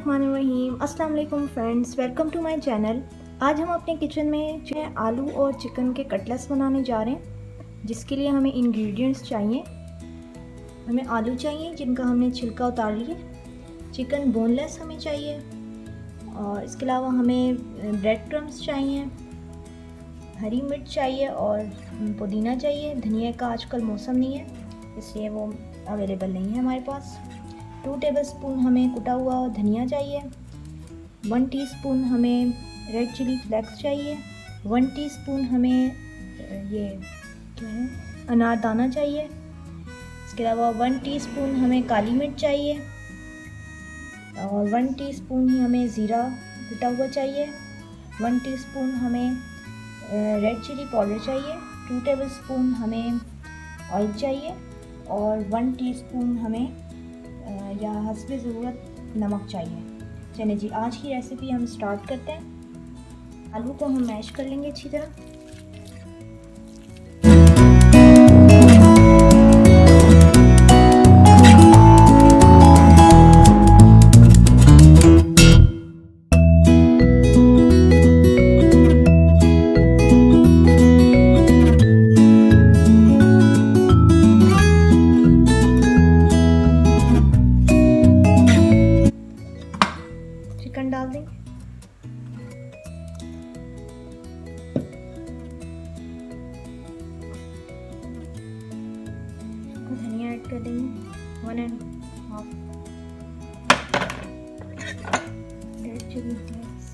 बिस्मिल्लाहिर्रहमानिर्रहीम। अस्सलाम वालेकुम friends, welcome to my channel. आज हम अपने किचन में जो है आलू और चिकन के कटलेट्स बनाने जा रहे हैं, जिसके लिए हमें इंग्रेडिएंट्स चाहिए। हमें आलू चाहिए जिनका हमने छिलका उतार लिया, चिकन बोनलेस हमें चाहिए, और इसके अलावा हमें ब्रेड क्रम्स चाहिए, हरी मिर्च चाहिए और पुदीना चाहिए। धनिया का आजकल मौसम नहीं है, इसलिए वो अवेलेबल नहीं है हमारे पास। 2 टेबलस्पून हमें कुटा हुआ धनिया चाहिए। 1 टीस्पून हमें रेड चिली फ्लेक्स चाहिए। 1 टीस्पून हमें ये क्या है अनारदाना चाहिए। इसके अलावा 1 टीस्पून हमें काली मिर्च चाहिए और 1 टीस्पून ही हमें ज़ीरा कुटा हुआ चाहिए। 1 टीस्पून हमें रेड चिली पाउडर चाहिए। 2 टेबलस्पून हमें ऑयल चाहिए और 1 टीस्पून हमें या हस्बे ज़रूरत नमक चाहिए। चलिए जी, आज की रेसिपी हम स्टार्ट करते हैं। आलू को हम मैश कर लेंगे अच्छी तरह। चिकन डाल देंगे। धनिया ऐड कर देंगे 1.5 रेड चिली फ्लेक्स,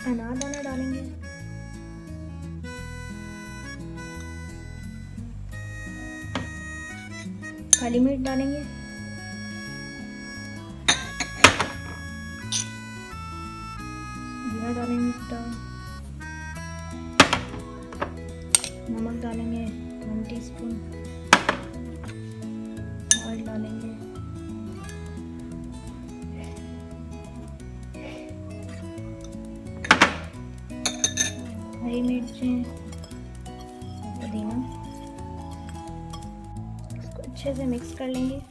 अनारदाना डालेंगे, काली मिर्च डालेंगे, जीरा डालेंगे, नमक डालेंगे 1 टीस्पून, ऑयल डालेंगे, हरी मिर्चें, पुदीना। इसको अच्छे से मिक्स कर लेंगे।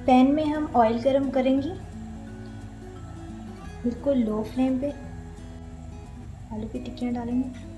पैन में हम ऑयल गरम करेंगे, बिल्कुल लो फ्लेम पे। आलू की टिक्कियाँ डालेंगे।